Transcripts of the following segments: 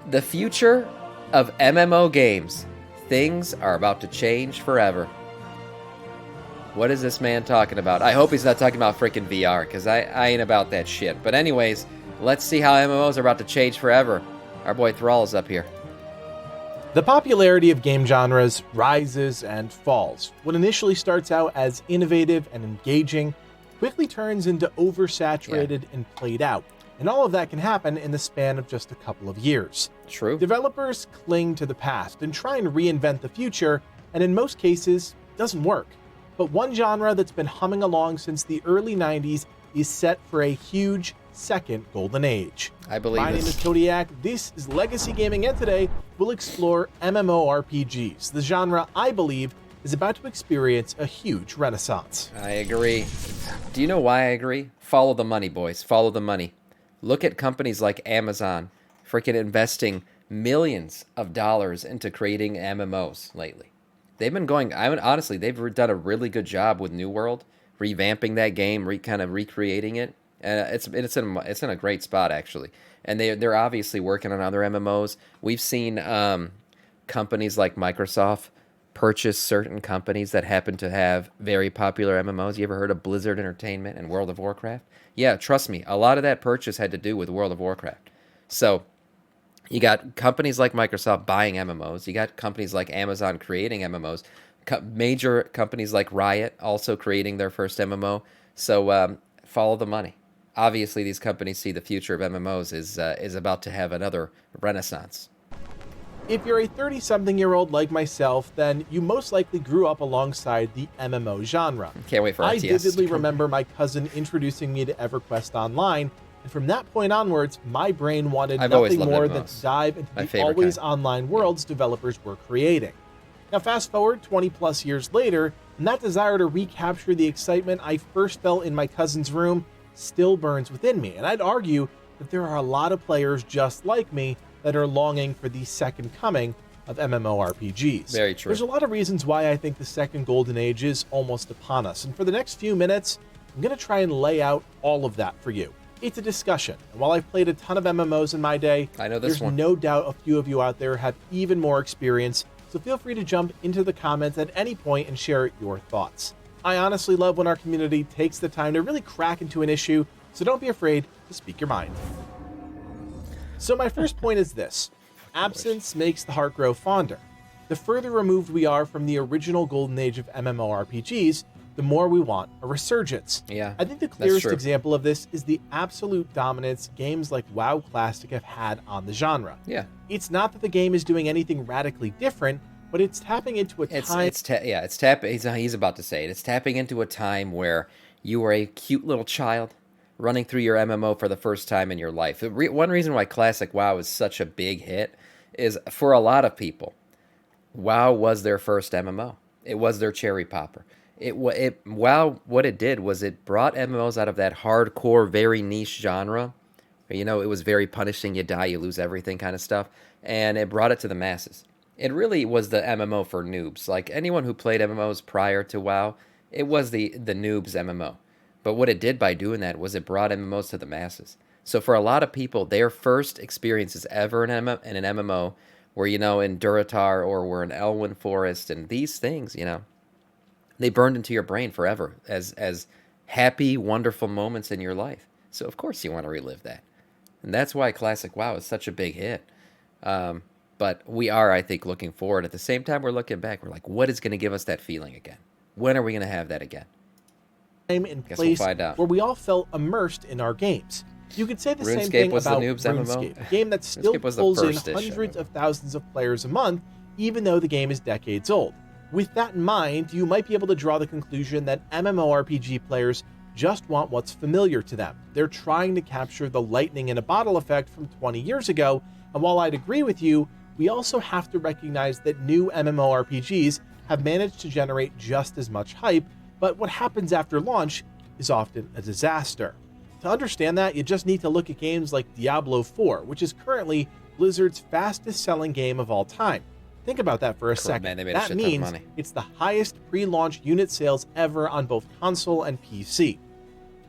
The future of MMO games. Things are about to change forever. What is this man talking about? I hope he's not talking about freaking VR, because I ain't about that shit. But anyways, let's see how MMOs are about to change forever. Our boy Thrall is up here. The popularity of game genres rises and falls. What initially starts out as innovative and engaging quickly turns into oversaturated and played out. And all of that can happen in the span of just a couple of years. True. Developers cling to the past and try and reinvent the future, and in most cases, doesn't work. But one genre that's been humming along since the early 90s is set for a huge second golden age. I believe My name is Kodiak, this is Legacy Gaming, and today we'll explore MMORPGs, the genre I believe is about to experience a huge renaissance. I agree. Do you know why I agree? Follow the money, boys. Follow the money. Look at companies like Amazon freaking investing millions of dollars into creating MMOs lately. They've been going, honestly, they've done a really good job with New World, revamping that game, kind of recreating it. It's in a great spot, actually. And they're obviously working on other MMOs. We've seen companies like Microsoft purchase certain companies that happen to have very popular MMOs. You ever heard of Blizzard Entertainment and World of Warcraft? Yeah, trust me, a lot of that purchase had to do with World of Warcraft. So you got companies like Microsoft buying MMOs. You got companies like Amazon creating MMOs. Major companies like Riot also creating their first MMO. So follow the money. Obviously, these companies see the future of MMOs is about to have another renaissance. If you're a 30-something-year-old like myself, then you most likely grew up alongside the MMO genre. Can't wait for RTS. I vividly remember my cousin introducing me to EverQuest Online, and from that point onwards, my brain wanted nothing more than to dive into the always online worlds developers were creating. Now fast forward 20 plus years later, and that desire to recapture the excitement I first felt in my cousin's room still burns within me, and I'd argue that there are a lot of players just like me that are longing for the second coming of MMORPGs. Very true. There's a lot of reasons why I think the second golden age is almost upon us, and for the next few minutes, I'm going to try and lay out all of that for you. It's a discussion, and while I've played a ton of MMOs in my day, there's no doubt a few of you out there have even more experience, so feel free to jump into the comments at any point and share your thoughts. I honestly love when our community takes the time to really crack into an issue, so don't be afraid to speak your mind. So my first point is this: absence makes the heart grow fonder. The further removed we are from the original golden age of MMORPGs, the more we want a resurgence. Yeah, I think the clearest example of this is the absolute dominance games like WoW Classic have had on the genre. Yeah. It's not that the game is doing anything radically different, but it's tapping into a time... He's about to say it. It's tapping into a time where you were a cute little child running through your MMO for the first time in your life. One reason why Classic WoW is such a big hit is, for a lot of people, WoW was their first MMO. It was their cherry popper. WoW, what it did was it brought MMOs out of that hardcore, very niche genre. You know, it was very punishing. You die, you lose everything kind of stuff. And it brought it to the masses. It really was the MMO for noobs. Like, anyone who played MMOs prior to WoW, it was the noobs MMO. But what it did by doing that was it brought MMOs to the masses. So for a lot of people, their first experiences ever in an MMO were, you know, in Durotar or were in Elwyn Forest, and these things, you know, they burned into your brain forever as happy, wonderful moments in your life. So of course you want to relive that. And that's why Classic WoW is such a big hit. But we are, I think, looking forward. At the same time, we're looking back. We're like, what is going to give us that feeling again? When are we going to have that again? And place where we all felt immersed in our games. You could say the same thing about RuneScape, a game that still pulls in hundreds of thousands of players a month, even though the game is decades old. With that in mind, you might be able to draw the conclusion that MMORPG players just want what's familiar to them. They're trying to capture the lightning in a bottle effect from 20 years ago, and while I'd agree with you, we also have to recognize that new MMORPGs have managed to generate just as much hype, but what happens after launch is often a disaster. To understand that, you just need to look at games like Diablo 4, which is currently Blizzard's fastest selling game of all time. Think about that for a second. Man, that means it's the highest pre-launch unit sales ever on both console and PC.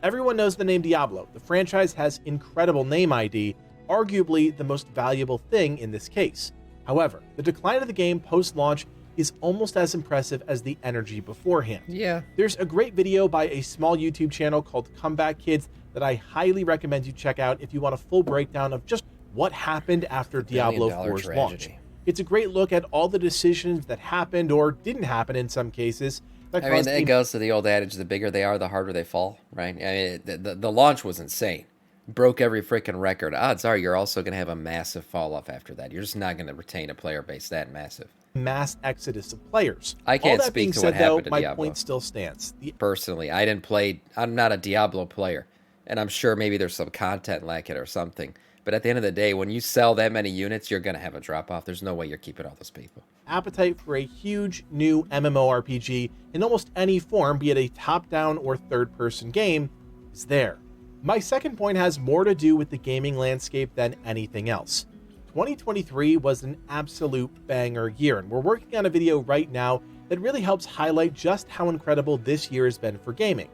Everyone knows the name Diablo. The franchise has incredible name ID, arguably the most valuable thing in this case. However, the decline of the game post-launch is almost as impressive as the energy beforehand. Yeah. There's a great video by a small YouTube channel called Comeback Kids that I highly recommend you check out if you want a full breakdown of just what happened after Diablo 4's launch. It's a great look at all the decisions that happened or didn't happen in some cases. I mean, it goes to the old adage, the bigger they are, the harder they fall, right? I mean, the launch was insane. Broke every freaking record. Odds are you're also going to have a massive fall off after that. You're just not going to retain a player base that massive. Mass exodus of players. I can't speak to what happened to Diablo. My point still stands. Personally, I'm not a Diablo player, and I'm sure maybe there's some content like it or something. But at the end of the day, when you sell that many units, you're going to have a drop-off. There's no way you're keeping all those people. Appetite for a huge new MMORPG in almost any form, be it a top-down or third-person game, is there. My second point has more to do with the gaming landscape than anything else. 2023 was an absolute banger year, and we're working on a video right now that really helps highlight just how incredible this year has been for gaming.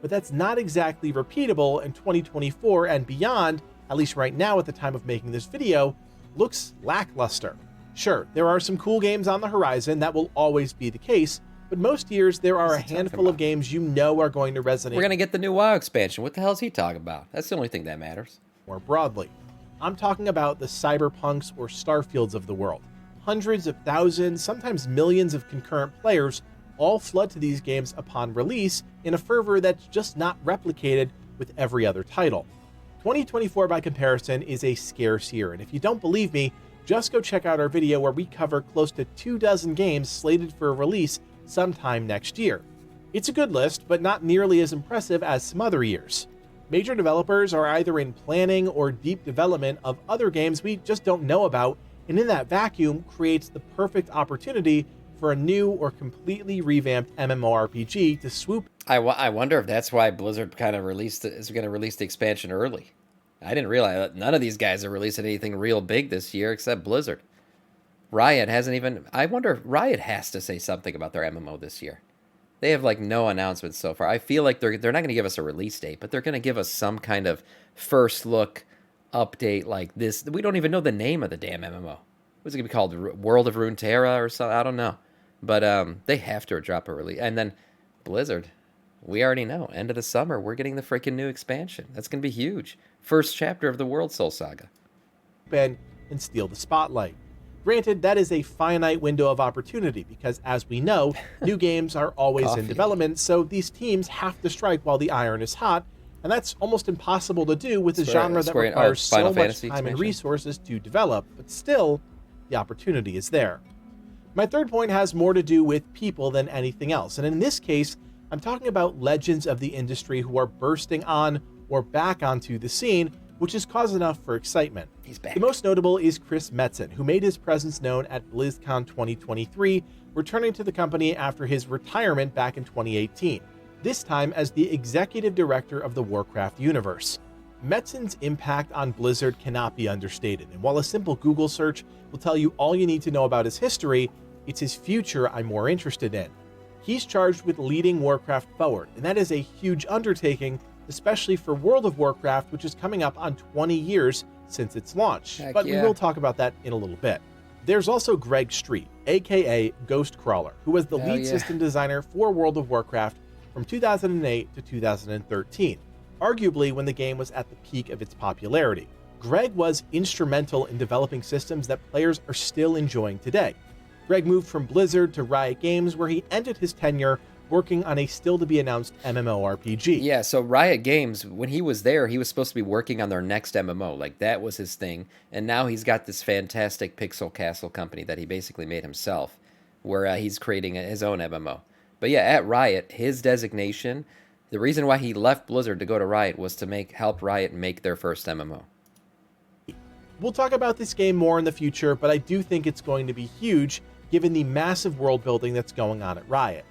But that's not exactly repeatable in 2024 and beyond, at least right now at the time of making this video, looks lackluster. Sure, there are some cool games on the horizon, that will always be the case, but most years there are a handful of games you know are going to resonate. We're going to get the new WoW expansion. What the hell is he talking about? That's the only thing that matters. More broadly, I'm talking about the Cyberpunks or Starfields of the world. Hundreds of thousands, sometimes millions of concurrent players all flood to these games upon release in a fervor that's just not replicated with every other title. 2024, by comparison, is a scarce year, and if you don't believe me, just go check out our video where we cover close to 24 games slated for release sometime next year. It's a good list, but not nearly as impressive as some other years. Major developers are either in planning or deep development of other games we just don't know about, and in that vacuum creates the perfect opportunity for a new or completely revamped MMORPG to swoop. I wonder if that's why Blizzard kind of is going to release the expansion early. I didn't realize that none of these guys are releasing anything real big this year except Blizzard. Riot hasn't even... I wonder if Riot has to say something about their MMO this year. They have like no announcements so far. I feel like they're not going to give us a release date, but they're going to give us some kind of first look update like this. We don't even know the name of the damn MMO. What's it going to be called? World of Runeterra or something? I don't know. But they have to drop a release. And then Blizzard, we already know. End of the summer, we're getting the freaking new expansion. That's going to be huge. First chapter of the World Soul Saga. And steal the spotlight. Granted, that is a finite window of opportunity because, as we know, new games are always in development, so these teams have to strike while the iron is hot, and that's almost impossible to do with a genre that requires so much time and resources to develop, but still, the opportunity is there. My third point has more to do with people than anything else, and in this case, I'm talking about legends of the industry who are bursting on or back onto the scene, which is cause enough for excitement. He's back. The most notable is Chris Metzen, who made his presence known at BlizzCon 2023, returning to the company after his retirement back in 2018, this time as the executive director of the Warcraft universe. Metzen's impact on Blizzard cannot be understated, and while a simple Google search will tell you all you need to know about his history, it's his future I'm more interested in. He's charged with leading Warcraft forward, and that is a huge undertaking, especially for World of Warcraft, which is coming up on 20 years since its launch. But we will talk about that in a little bit. There's also Greg Street, aka Ghostcrawler, who was the lead system designer for World of Warcraft from 2008 to 2013, arguably when the game was at the peak of its popularity. Greg was instrumental in developing systems that players are still enjoying today. Greg moved from Blizzard to Riot Games, where he ended his tenure working on a still-to-be-announced MMORPG. Yeah, so Riot Games, when he was there, he was supposed to be working on their next MMO. Like, that was his thing. And now he's got this fantastic Pixel Castle company that he basically made himself, where he's creating his own MMO. But yeah, at Riot, his designation, the reason why he left Blizzard to go to Riot was to help Riot make their first MMO. We'll talk about this game more in the future, but I do think it's going to be huge, given the massive world building that's going on at Riot.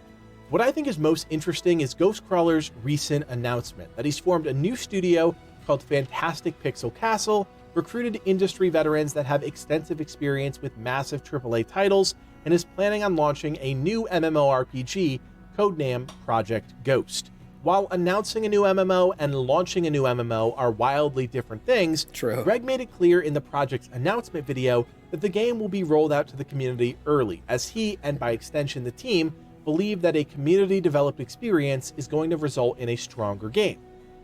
What I think is most interesting is Ghostcrawler's recent announcement that he's formed a new studio called Fantastic Pixel Castle, recruited industry veterans that have extensive experience with massive AAA titles, and is planning on launching a new MMORPG, codenamed Project Ghost. While announcing a new MMO and launching a new MMO are wildly different things, True. Greg made it clear in the project's announcement video that the game will be rolled out to the community early, as he, and by extension the team, believe that a community-developed experience is going to result in a stronger game.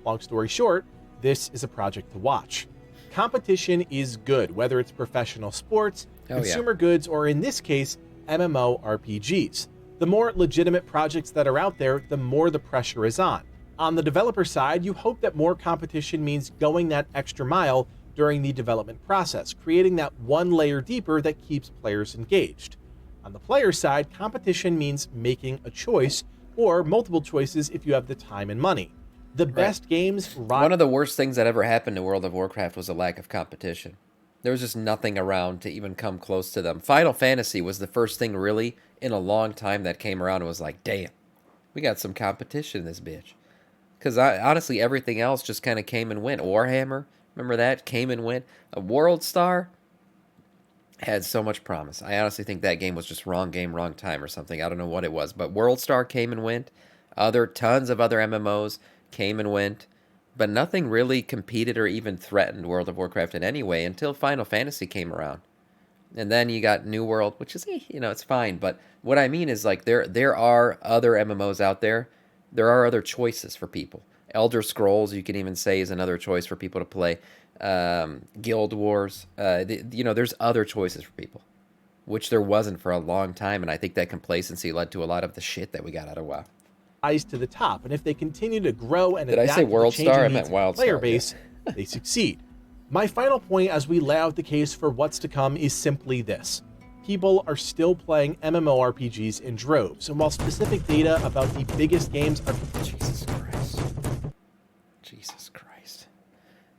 Long story short, this is a project to watch. Competition is good, whether it's professional sports, consumer goods, or in this case, MMORPGs. The more legitimate projects that are out there, the more the pressure is on. On the developer side, you hope that more competition means going that extra mile during the development process, creating that one layer deeper that keeps players engaged. On the player side, competition means making a choice, or multiple choices if you have the time and money. The best games... One of the worst things that ever happened to World of Warcraft was a lack of competition. There was just nothing around to even come close to them. Final Fantasy was the first thing really in a long time that came around and was like, damn, we got some competition in this bitch. Because honestly, everything else just kind of came and went. Warhammer, remember that? Came and went. A World Star had so much promise. I honestly think that game was just wrong game, wrong time or something. I don't know what it was. But World Star came and went. Tons of other MMOs came and went. But nothing really competed or even threatened World of Warcraft in any way until Final Fantasy came around. And then you got New World, which is, it's fine. But what I mean is, like, there are other MMOs out there. There are other choices for people. Elder Scrolls, you can even say, is another choice for people to play. Guild Wars. There's other choices for people, which there wasn't for a long time. And I think that complacency led to a lot of the shit that we got out of WoW. To the top, and if they continue to grow and adapt I say World to the Star? I meant Wild player Star, base, they succeed. My final point as we lay out the case for what's to come is simply this. People are still playing MMORPGs in droves, and while specific data about the biggest games are... Jesus Christ.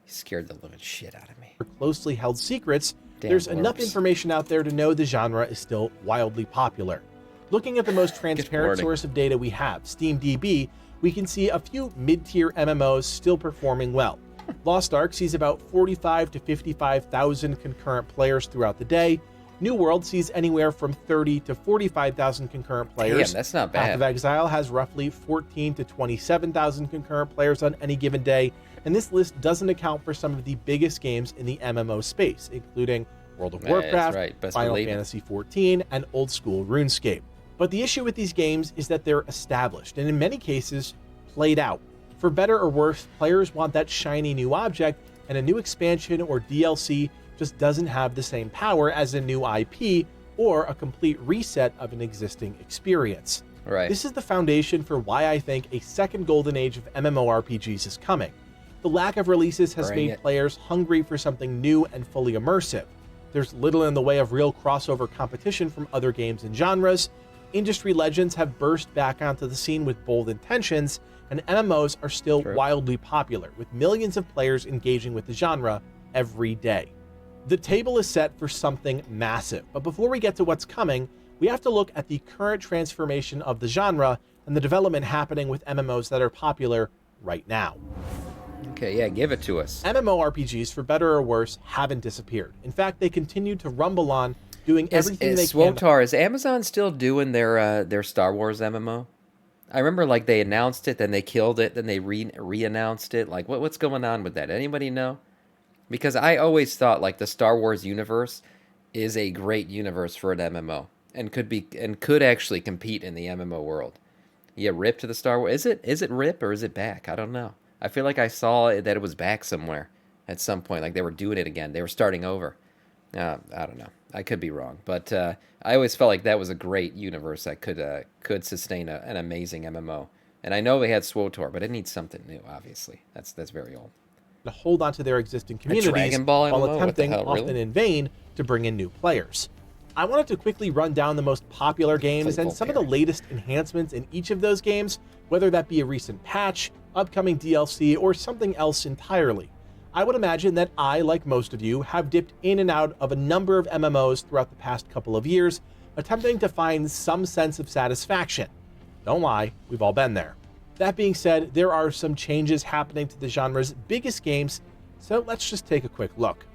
You scared the living shit out of me. ...closely held secrets, there's enough information out there to know the genre is still wildly popular. Looking at the most transparent source of data we have, SteamDB, we can see a few mid-tier MMOs still performing well. Lost Ark sees about 45 to 55,000 concurrent players throughout the day. New World sees anywhere from 30 to 45,000 concurrent players. Damn, that's not bad. Path of Exile has roughly 14 to 27,000 concurrent players on any given day, and this list doesn't account for some of the biggest games in the MMO space, including World of Warcraft, Final Fantasy XIV, and old-school RuneScape. But the issue with these games is that they're established, and in many cases, played out. For better or worse, players want that shiny new object, and a new expansion or DLC just doesn't have the same power as a new IP or a complete reset of an existing experience. Right. This is the foundation for why I think a second golden age of MMORPGs is coming. The lack of releases has made players hungry for something new and fully immersive. There's little in the way of real crossover competition from other games and genres. Industry legends have burst back onto the scene with bold intentions, and MMOs are still wildly popular, with millions of players engaging with the genre every day. The table is set for something massive, but before we get to what's coming, we have to look at the current transformation of the genre and the development happening with MMOs that are popular right now. Okay, yeah, give it to us. MMORPGs, for better or worse, haven't disappeared. In fact, they continue to rumble on, doing everything they can. Swotar, is Amazon still doing their Star Wars MMO? I remember, like, they announced it, then they killed it, then they re-announced it. Like, what's going on with that? Anybody know? Because I always thought, like, the Star Wars universe is a great universe for an MMO and could actually compete in the MMO world. Yeah, RIP to the Star Wars. Is it RIP or is it back? I don't know. I feel like I saw that it was back somewhere at some point. Like, they were doing it again. They were starting over. I don't know. I could be wrong, but I always felt like that was a great universe that could sustain an amazing MMO. And I know they had SWTOR, but it needs something new. Obviously, that's very old. To hold on to their existing communities while attempting, often in vain, to bring in new players. I wanted to quickly run down the most popular games and some of the latest enhancements in each of those games, whether that be a recent patch, upcoming DLC, or something else entirely. I would imagine that I, like most of you, have dipped in and out of a number of MMOs throughout the past couple of years, attempting to find some sense of satisfaction. Don't lie, we've all been there. That being said, there are some changes happening to the genre's biggest games, so let's just take a quick look.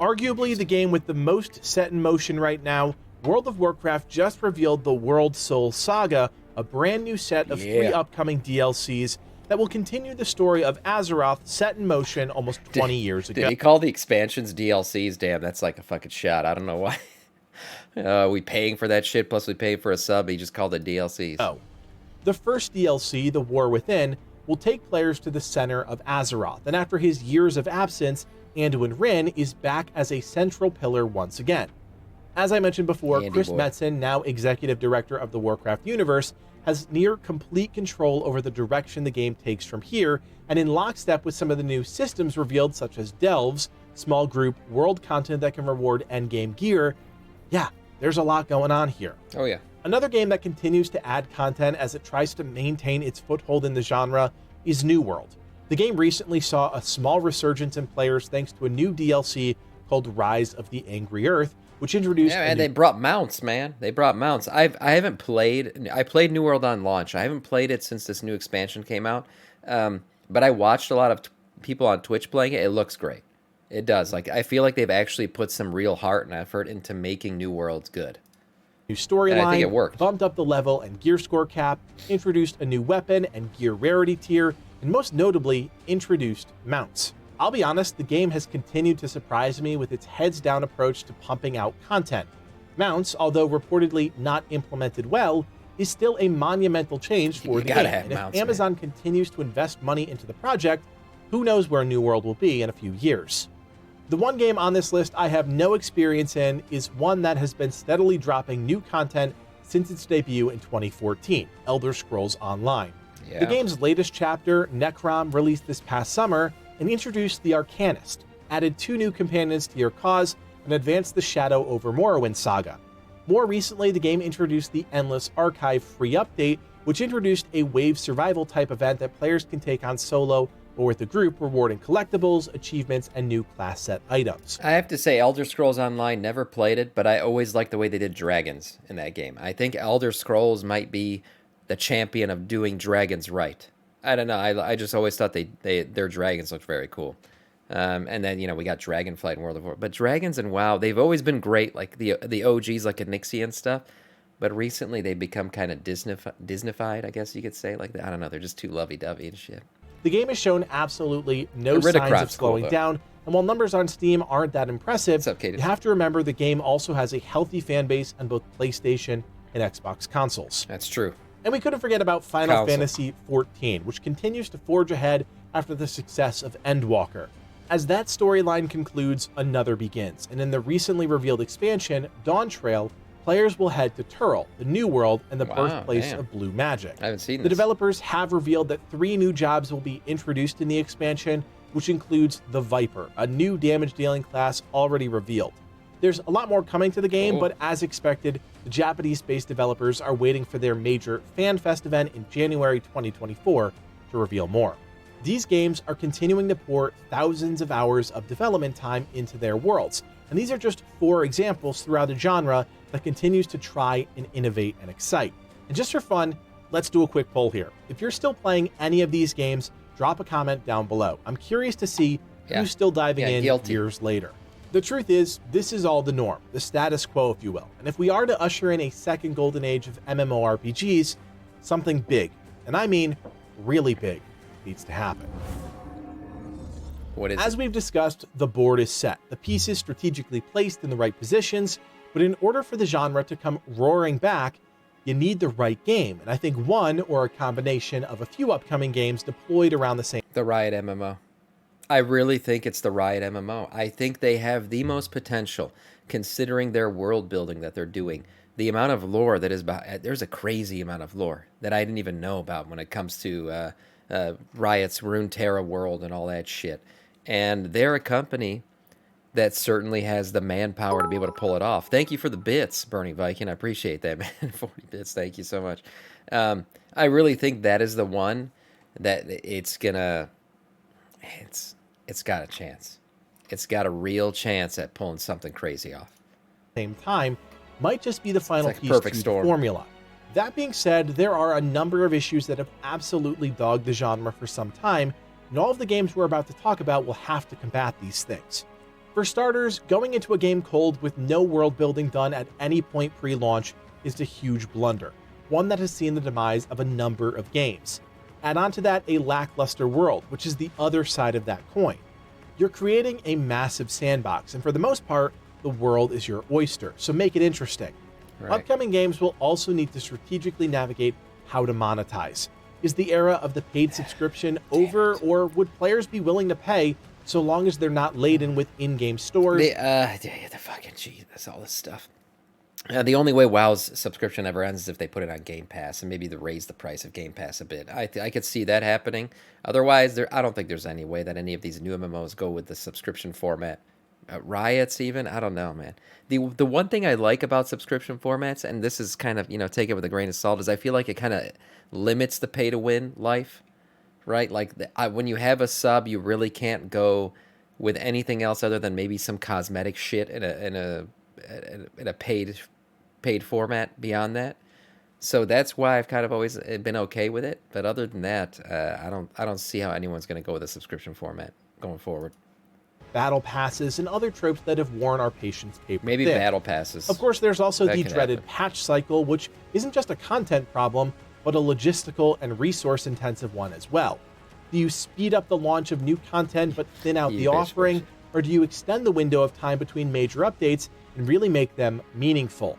Arguably the game with the most set in motion right now, World of Warcraft just revealed the World Soul Saga, a brand new set of 3 upcoming DLCs, that will continue the story of Azeroth set in motion almost 20 years ago. Did he call the expansions DLCs? Damn, that's like a fucking shot. I don't know why. We paying for that shit, plus we pay for a sub. He just called it DLCs. Oh. The first DLC, The War Within, will take players to the center of Azeroth, and after his years of absence, Anduin Wrynn is back as a central pillar once again. As I mentioned before, Chris Metzen, now executive director of the Warcraft universe, has near complete control over the direction the game takes from here, and in lockstep with some of the new systems revealed, such as Delves, small group world content that can reward endgame gear. Yeah, there's a lot going on here. Oh yeah. Another game that continues to add content as it tries to maintain its foothold in the genre is New World. The game recently saw a small resurgence in players thanks to a new DLC called Rise of the Angry Earth, which introduced... Yeah, and they brought mounts, man. They brought mounts. I haven't played... I played New World on launch. I haven't played it since this new expansion came out. But I watched a lot of people on Twitch playing it. It looks great. It does. Like, I feel like they've actually put some real heart and effort into making New Worlds good. New storyline, I think it worked. Bumped up the level and gear score cap, introduced a new weapon and gear rarity tier, and most notably, introduced mounts. I'll be honest, the game has continued to surprise me with its heads-down approach to pumping out content. Mounts, although reportedly not implemented well, is still a monumental change for the game. And if Amazon continues to invest money into the project, who knows where New World will be in a few years. The one game on this list I have no experience in is one that has been steadily dropping new content since its debut in 2014, Elder Scrolls Online. Yeah. The game's latest chapter, Necrom, released this past summer, and introduced the Arcanist, added 2 new companions to your cause, and advanced the Shadow over Morrowind saga. More recently, the game introduced the Endless Archive free update, which introduced a wave survival type event that players can take on solo or with a group, rewarding collectibles, achievements, and new class set items. I have to say, Elder Scrolls Online, never played it, but I always liked the way they did dragons in that game. I think Elder Scrolls might be the champion of doing dragons right. I don't know. I just always thought their dragons looked very cool. And then, we got Dragonflight in World of Warcraft. But dragons in WoW, they've always been great, like the OGs, like Onyxia and stuff. But recently, they've become kind of Disneyfied, I guess you could say. Like, I don't know, they're just too lovey-dovey and shit. The game has shown absolutely no signs of slowing down, and while numbers on Steam aren't that impressive, you have to remember the game also has a healthy fan base on both PlayStation and Xbox consoles. That's true. And we couldn't forget about Final Fantasy XIV, which continues to forge ahead after the success of Endwalker. As that storyline concludes, another begins, and in the recently revealed expansion, Dawn Trail, players will head to Turl, the New World, and the birthplace of blue magic. I haven't seen this. The developers have revealed that 3 new jobs will be introduced in the expansion, which includes the Viper, a new damage-dealing class already revealed. There's a lot more coming to the game, but as expected, the Japanese-based developers are waiting for their major FanFest event in January 2024 to reveal more. These games are continuing to pour thousands of hours of development time into their worlds, and these are just 4 examples throughout a genre that continues to try and innovate and excite. And just for fun, let's do a quick poll here. If you're still playing any of these games, drop a comment down below. I'm curious to see who's still diving in years later. The truth is, this is all the norm, the status quo, if you will. And if we are to usher in a second golden age of MMORPGs, something big, and I mean really big, needs to happen. What is As we've discussed, the board is set, the pieces strategically placed in the right positions, but in order for the genre to come roaring back, you need the right game, and I think one or a combination of a few upcoming games deployed around the same. The Riot MMO. I really think it's the Riot MMO. I think they have the most potential, considering their world building that they're doing. The amount of lore that is behind, there's a crazy amount of lore that I didn't even know about when it comes to Riot's Runeterra world and all that shit. And they're a company that certainly has the manpower to be able to pull it off. Thank you for the bits, Burning Viking. I appreciate that, man. 40 bits. Thank you so much. I really think that is the one that it's got a chance. It's got a real chance at pulling something crazy off. Same time, might just be the final piece to the formula. That being said, there are a number of issues that have absolutely dogged the genre for some time, and all of the games we're about to talk about will have to combat these things. For starters, going into a game cold with no world building done at any point pre-launch is a huge blunder, one that has seen the demise of a number of games. Add on to that a lackluster world, which is the other side of that coin. You're creating a massive sandbox, and for the most part, the world is your oyster, so make it interesting. Right. Upcoming games will also need to strategically navigate how to monetize. Is the era of the paid subscription over, or would players be willing to pay so long as they're not laden with in-game stores? The fucking Jesus, all this stuff. The only way WoW's subscription ever ends is if they put it on Game Pass, and maybe they raise the price of Game Pass a bit. I could see that happening. Otherwise, I don't think there's any way that any of these new MMOs go with the subscription format. Riots even, I don't know, man. The one thing I like about subscription formats, and this is kind of, take it with a grain of salt, is I feel like it kind of limits the pay to win life, right? Like when you have a sub, you really can't go with anything else other than maybe some cosmetic shit in a paid format beyond that. So that's why I've kind of always been okay with it. But other than that, I don't see how anyone's going to go with a subscription format going forward. Battle passes and other tropes that have worn our patience paper Maybe thin. Battle passes. Of course, there's also the dreaded patch cycle, which isn't just a content problem, but a logistical and resource-intensive one as well. Do you speed up the launch of new content but thin out the offering, or do you extend the window of time between major updates and really make them meaningful?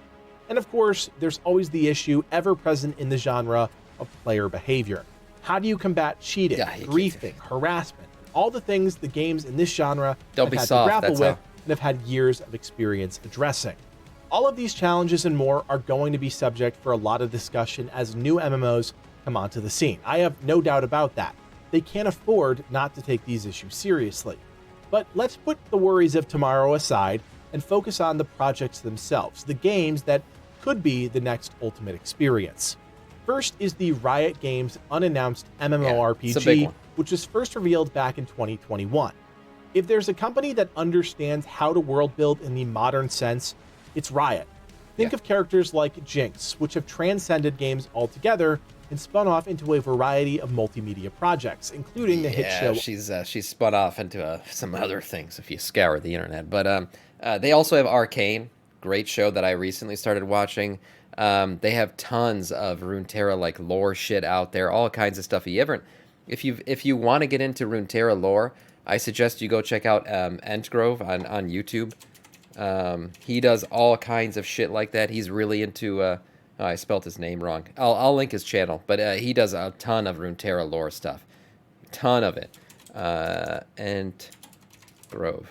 And of course, there's always the issue ever present in the genre of player behavior. How do you combat cheating, griefing, harassment, all the things the games in this genre have had to grapple with and have had years of experience addressing? All of these challenges and more are going to be subject for a lot of discussion as new MMOs come onto the scene. I have no doubt about that. They can't afford not to take these issues seriously. But let's put the worries of tomorrow aside and focus on the projects themselves, the games that could be the next ultimate experience. First is the Riot Games unannounced MMORPG, which was first revealed back in 2021. If there's a company that understands how to world build in the modern sense, it's Riot. Think of characters like Jinx, which have transcended games altogether and spun off into a variety of multimedia projects, including the hit show. She's spun off into some other things if you scour the internet. But they also have Arcane, great show that I recently started watching. They have tons of Runeterra like lore shit out there, all kinds of stuff. If you want to get into Runeterra lore, I suggest you go check out Entgrove on YouTube. He does all kinds of shit like that. He's really into I spelt his name wrong. I'll link his channel, but he does a ton of Runeterra lore stuff, ton of it. Entgrove,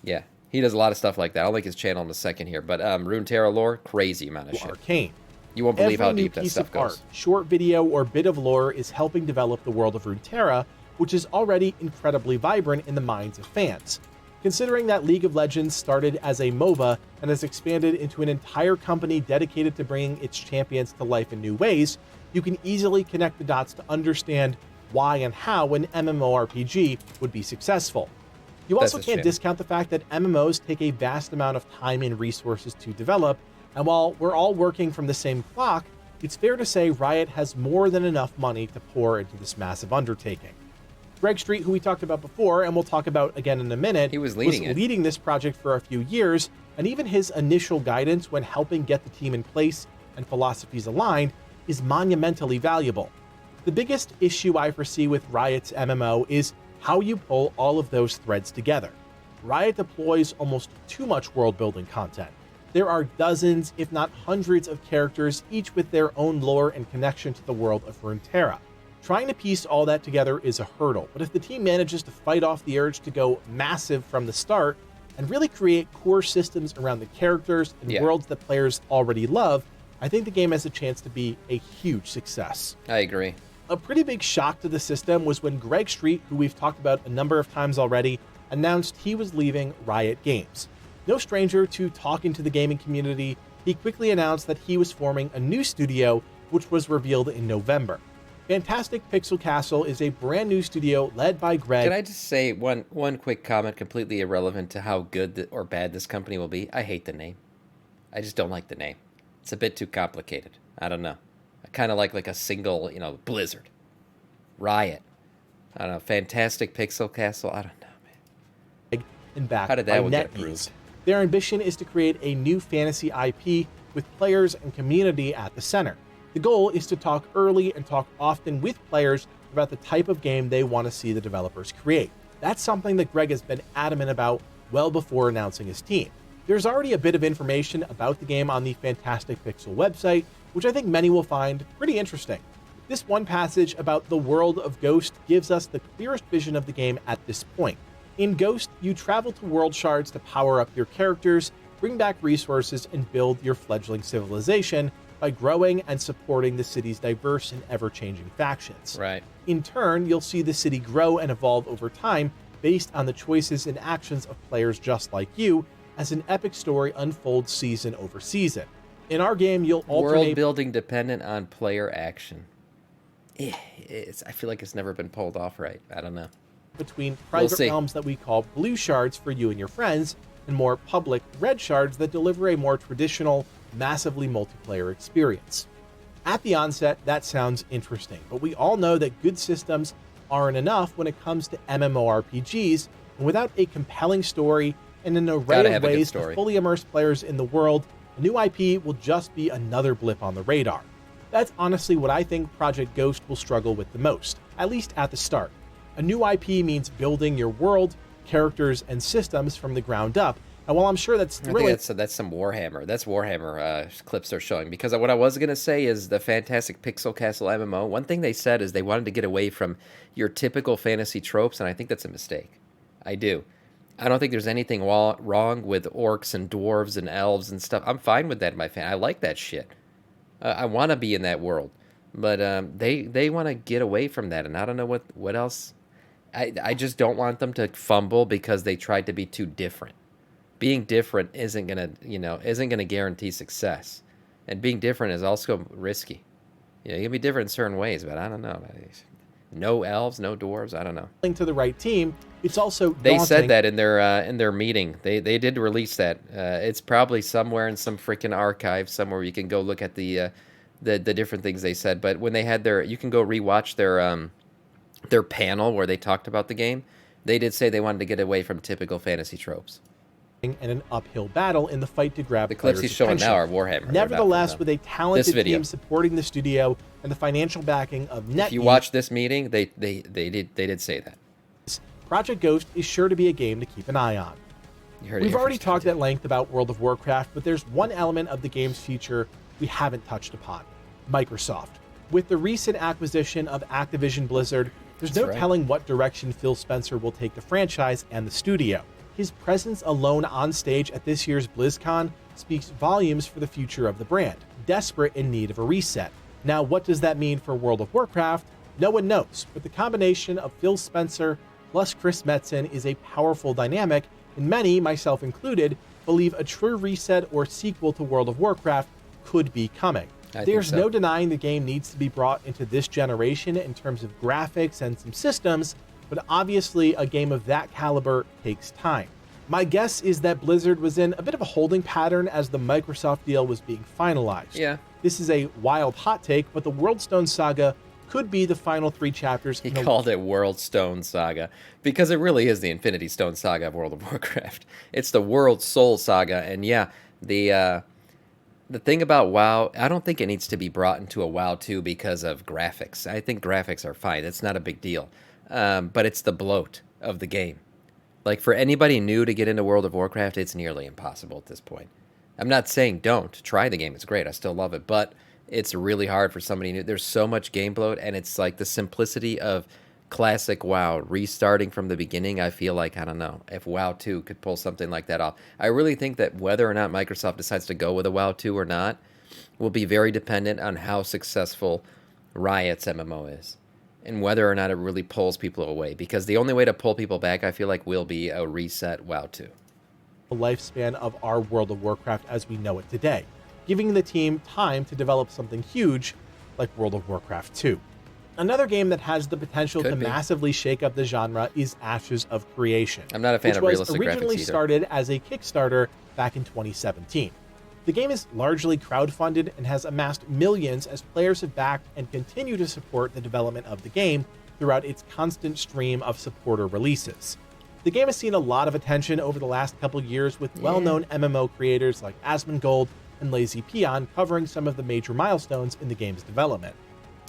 yeah, he does a lot of stuff like that. I'll link his channel in a second here, but Runeterra lore, crazy amount of shit. Arcane. You won't believe how deep that stuff goes. Art, short video, or bit of lore is helping develop the world of Runeterra, which is already incredibly vibrant in the minds of fans. Considering that League of Legends started as a MOBA and has expanded into an entire company dedicated to bringing its champions to life in new ways, you can easily connect the dots to understand why and how an MMORPG would be successful. You also can't discount the fact that MMOs take a vast amount of time and resources to develop, and while we're all working from the same clock, it's fair to say Riot has more than enough money to pour into this massive undertaking. Greg Street, who we talked about before, and we'll talk about again in a minute, was leading this project for a few years, and even his initial guidance when helping get the team in place and philosophies aligned is monumentally valuable. The biggest issue I foresee with Riot's MMO is how you pull all of those threads together. Riot deploys almost too much world-building content. There are dozens, if not hundreds of characters, each with their own lore and connection to the world of Runeterra. Trying to piece all that together is a hurdle, but if the team manages to fight off the urge to go massive from the start and really create core systems around the characters and worlds that players already love, I think the game has a chance to be a huge success. I agree. A pretty big shock to the system was when Greg Street, who we've talked about a number of times already, announced he was leaving Riot Games. No stranger to talking to the gaming community, he quickly announced that he was forming a new studio, which was revealed in November. Fantastic Pixel Castle is a brand new studio led by Greg. Can I just say one quick comment, completely irrelevant to how good or bad this company will be? I hate the name. I just don't like the name. It's a bit too complicated. I don't know. I kind of like a single, Blizzard. Riot. I don't know. Fantastic Pixel Castle. I don't know, man. And back how did that get approved? Their ambition is to create a new fantasy IP with players and community at the center. The goal is to talk early and talk often with players about the type of game they want to see the developers create. That's something that Greg has been adamant about well before announcing his team. There's already a bit of information about the game on the Fantastic Pixel website, which I think many will find pretty interesting. This one passage about the world of Ghost gives us the clearest vision of the game at this point. In Ghost, you travel to world shards to power up your characters, bring back resources, and build your fledgling civilization by growing and supporting the city's diverse and ever-changing factions. Right. In turn, you'll see the city grow and evolve over time based on the choices and actions of players just like you, as an epic story unfolds season over season. In our game, you'll alternate... World building dependent on player action. I feel like it's never been pulled off right. I don't know. Between private realms that we call blue shards for you and your friends, and more public red shards that deliver a more traditional, massively multiplayer experience. At the onset, that sounds interesting, but we all know that good systems aren't enough when it comes to MMORPGs, and without a compelling story and an array of ways to fully immerse players in the world, a new IP will just be another blip on the radar. That's honestly what I think Project Ghost will struggle with the most, at least at the start. A new IP means building your world, characters, and systems from the ground up, and while I'm sure that's thrilling... I think that's some Warhammer. That's Warhammer clips they're showing, because what I was going to say is the Fantastic Pixel Castle MMO, one thing they said is they wanted to get away from your typical fantasy tropes, and I think that's a mistake. I do. I don't think there's anything wrong with orcs and dwarves and elves and stuff. I'm fine with that in my fan. I like that shit. I want to be in that world. But they want to get away from that, and I don't know what else. I just don't want them to fumble because they tried to be too different. Being different isn't gonna guarantee success, and being different is also risky. You can be different in certain ways, but I don't know. No elves, no dwarves. I don't know. To the right team, it's also daunting. They said that in their meeting. They did release that. It's probably somewhere in some freaking archive somewhere where you can go look at the different things they said. But when they had you can go rewatch their panel where they talked about the game. They did say they wanted to get away from typical fantasy tropes. And an uphill battle in the fight to grab the clips he's showing now are Warhammer. Nevertheless, with a talented team supporting the studio and the financial backing of NetGames, if you watch this meeting, they did say that Project Ghost is sure to be a game to keep an eye on. We've already talked at length about World of Warcraft, but there's one element of the game's future we haven't touched upon: Microsoft. With the recent acquisition of Activision Blizzard, there's no telling what direction Phil Spencer will take the franchise and the studio. His presence alone on stage at this year's BlizzCon speaks volumes for the future of the brand, desperate in need of a reset. Now, what does that mean for World of Warcraft? No one knows, but the combination of Phil Spencer plus Chris Metzen is a powerful dynamic, and many, myself included, believe a true reset or sequel to World of Warcraft could be coming. There's no denying the game needs to be brought into this generation in terms of graphics and some systems, but obviously a game of that caliber takes time. My guess is that Blizzard was in a bit of a holding pattern as the Microsoft deal was being finalized. Yeah. This is a wild hot take, but the Worldstone saga could be the final 3 chapters. He called it Worldstone saga because it really is the Infinity Stone saga of World of Warcraft. It's the World Soul saga, and yeah, the thing about WoW, I don't think it needs to be brought into a WoW 2 because of graphics. I think graphics are fine. It's not a big deal. But it's the bloat of the game. Like, for anybody new to get into World of Warcraft, it's nearly impossible at this point. I'm not saying don't. Try the game. It's great. I still love it. But it's really hard for somebody new. There's so much game bloat, and it's like the simplicity of classic WoW, restarting from the beginning. I feel like, I don't know, if WoW 2 could pull something like that off. I really think that whether or not Microsoft decides to go with a WoW 2 or not will be very dependent on how successful Riot's MMO is, and whether or not it really pulls people away. Because the only way to pull people back, I feel like, will be a reset WoW 2. The lifespan of our World of Warcraft as we know it today, giving the team time to develop something huge like World of Warcraft 2. Another game that has the potential to massively shake up the genre is Ashes of Creation. I'm not a fan of realistic graphics either. Which was originally started as a Kickstarter back in 2017. The game is largely crowdfunded and has amassed millions as players have backed and continue to support the development of the game throughout its constant stream of supporter releases. The game has seen a lot of attention over the last couple years, with well-known MMO creators like Asmongold and Lazy Peon covering some of the major milestones in the game's development.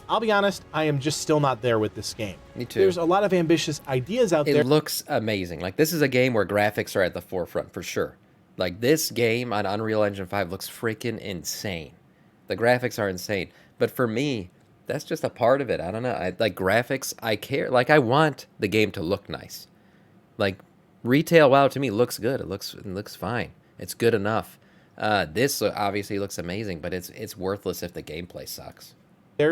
I'll be honest, I am just still not there with this game. Me too. There's a lot of ambitious ideas out there. It looks amazing. Like, this is a game where graphics are at the forefront, for sure. Like, this game on Unreal Engine 5 looks freaking insane. The graphics are insane. But for me, that's just a part of it. I don't know. Like, graphics, I care. Like, I want the game to look nice. Like, retail WoW to me looks good. It looks fine. It's good enough. This obviously looks amazing, but it's worthless if the gameplay sucks.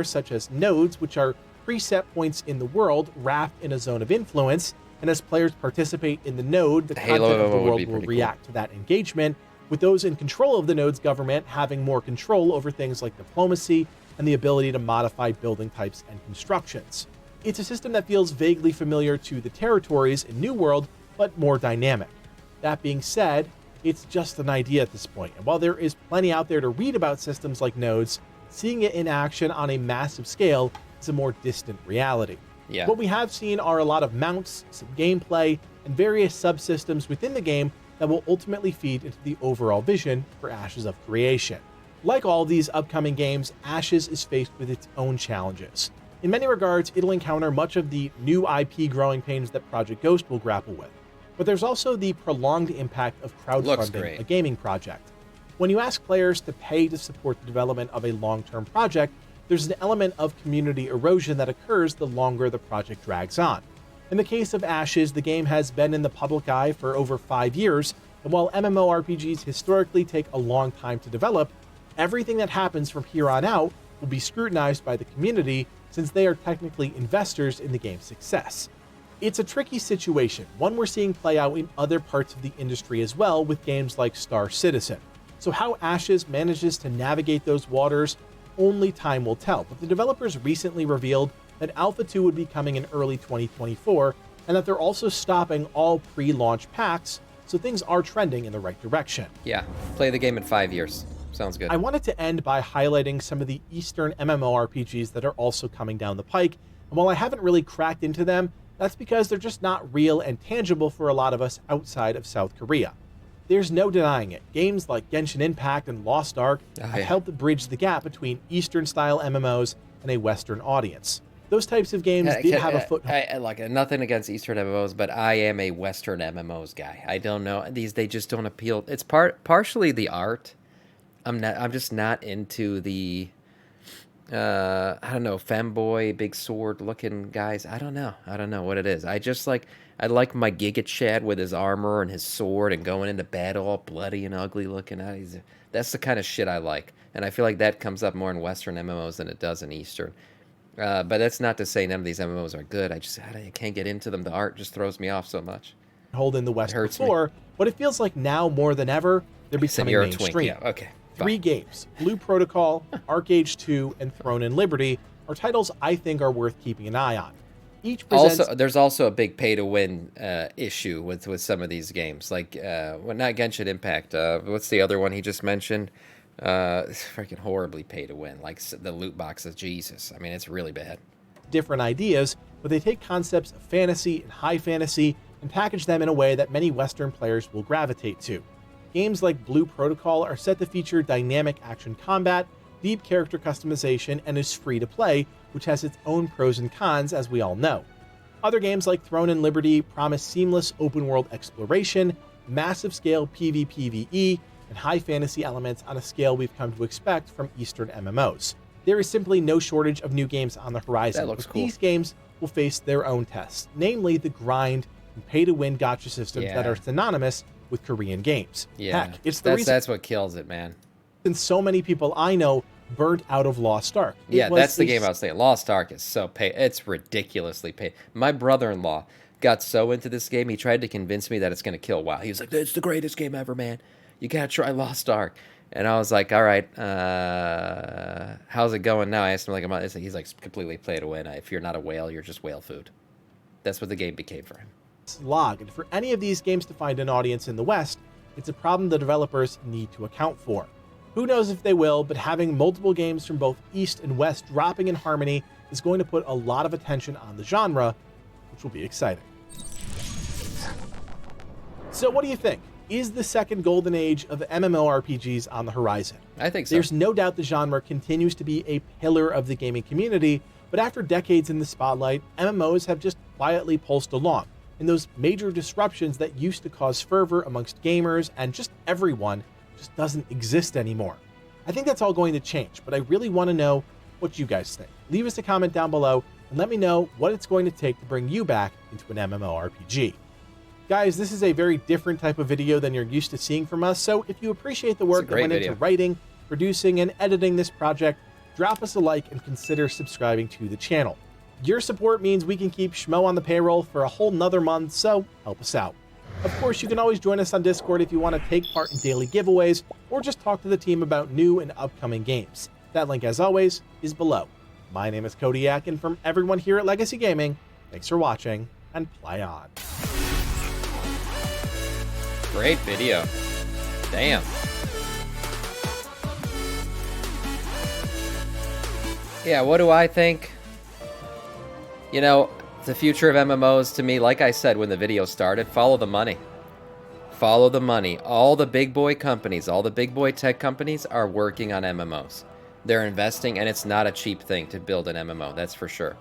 Such as nodes, which are preset points in the world wrapped in a zone of influence, and as players participate in the node, the content of the world will react to that engagement, with those in control of the node's government having more control over things like diplomacy and the ability to modify building types and constructions. It's a system that feels vaguely familiar to the territories in New World, but more dynamic. That being said, it's just an idea at this point, and while there is plenty out there to read about systems like nodes, seeing it in action on a massive scale is a more distant reality. Yeah. What we have seen are a lot of mounts, some gameplay, and various subsystems within the game that will ultimately feed into the overall vision for Ashes of Creation. Like all these upcoming games, Ashes is faced with its own challenges. In many regards, it'll encounter much of the new IP growing pains that Project Ghost will grapple with. But there's also the prolonged impact of crowdfunding a gaming project. When you ask players to pay to support the development of a long-term project, there's an element of community erosion that occurs the longer the project drags on. In the case of Ashes, the game has been in the public eye for over 5 years, and while MMORPGs historically take a long time to develop, everything that happens from here on out will be scrutinized by the community since they are technically investors in the game's success. It's a tricky situation, one we're seeing play out in other parts of the industry as well with games like Star Citizen. So how Ashes manages to navigate those waters, only time will tell. But the developers recently revealed that Alpha 2 would be coming in early 2024, and that they're also stopping all pre-launch packs, so things are trending in the right direction. Yeah, play the game in 5 years. Sounds good. I wanted to end by highlighting some of the Eastern MMORPGs that are also coming down the pike, and while I haven't really cracked into them, that's because they're just not real and tangible for a lot of us outside of South Korea. There's no denying it. Games like Genshin Impact and Lost Ark have helped bridge the gap between Eastern-style MMOs and a Western audience. Those types of games did have a foothold. Like, nothing against Eastern MMOs, but I am a Western MMOs guy. I don't know. They just don't appeal. It's partially the art. I'm just not into the I don't know, femboy, big sword looking guys. I don't know what it is. I like my Giga Chad with his armor and his sword and going into battle all bloody and ugly looking. That's the kind of shit I like. And I feel like that comes up more in Western MMOs than it does in Eastern. But that's not to say none of these MMOs are good. I can't get into them. The art just throws me off so much. Hold in the West before, but it feels like now more than ever, they're becoming mainstream. Yeah, okay. 3 games, Blue Protocol, ArcAge 2, and Throne and Liberty, are titles I think are worth keeping an eye on. Each presents... There's also a big pay-to-win issue with some of these games. Like, not Genshin Impact. What's the other one he just mentioned? It's freaking horribly pay-to-win. Like, the loot boxes, Jesus. I mean, it's really bad. Different ideas, but they take concepts of fantasy and high fantasy and package them in a way that many Western players will gravitate to. Games like Blue Protocol are set to feature dynamic action combat, deep character customization, and is free to play, which has its own pros and cons, as we all know. Other games like Throne and Liberty promise seamless open-world exploration, massive-scale PvPvE, and high fantasy elements on a scale we've come to expect from Eastern MMOs. There is simply no shortage of new games on the horizon. That looks cool. These games will face their own tests, namely the grind and pay-to-win gacha systems that are synonymous with Korean games. Yeah, heck, it's the reason that's what kills it, man. And so many people I know burnt out of Lost Ark. That's the game I was saying. Lost Ark is so it's ridiculously paid. My brother-in-law got so into this game, he tried to convince me that it's going to kill WoW. He was like, "It's the greatest game ever, man. You got to try Lost Ark." And I was like, "All right, how's it going now?" I asked him like a month. He's like, "Completely play to win. If you're not a whale, you're just whale food." That's what the game became for him. Slog, and for any of these games to find an audience in the West, it's a problem the developers need to account for. Who knows if they will, but having multiple games from both East and West dropping in harmony is going to put a lot of attention on the genre, which will be exciting. So what do you think? is the second golden age of MMORPGs on the horizon. I think so. There's no doubt the genre continues to be a pillar of the gaming community, but after decades in the spotlight, MMOs have just quietly pulsed along, and those major disruptions that used to cause fervor amongst gamers and just everyone just doesn't exist anymore. I think that's all going to change, but I really want to know what you guys think. Leave us a comment down below and let me know what it's going to take to bring you back into an MMORPG. Guys, this is a very different type of video than you're used to seeing from us, so if you appreciate the work that went into writing, producing, and editing this project, drop us a like and consider subscribing to the channel. Your support means we can keep Schmo on the payroll for a whole nother month, so help us out. Of course, you can always join us on Discord if you want to take part in daily giveaways, or just talk to the team about new and upcoming games. That link, as always, is below. My name is Kodiak, and from everyone here at Legacy Gaming, thanks for watching, and play on. Great video. Damn. Yeah, what do I think? You know, the future of MMOs to me, like I said when the video started, follow the money. Follow the money. All the big boy companies, all the big boy tech companies are working on MMOs. They're investing, and it's not a cheap thing to build an MMO, that's for sure.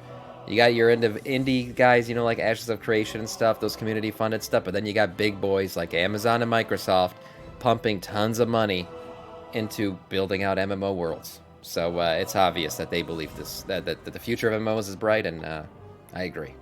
You got your indie guys, you know, like Ashes of Creation and stuff, those community-funded stuff, but then you got big boys like Amazon and Microsoft pumping tons of money into building out MMO worlds. So it's obvious that they believe this, that the future of MMOs is bright, and I agree.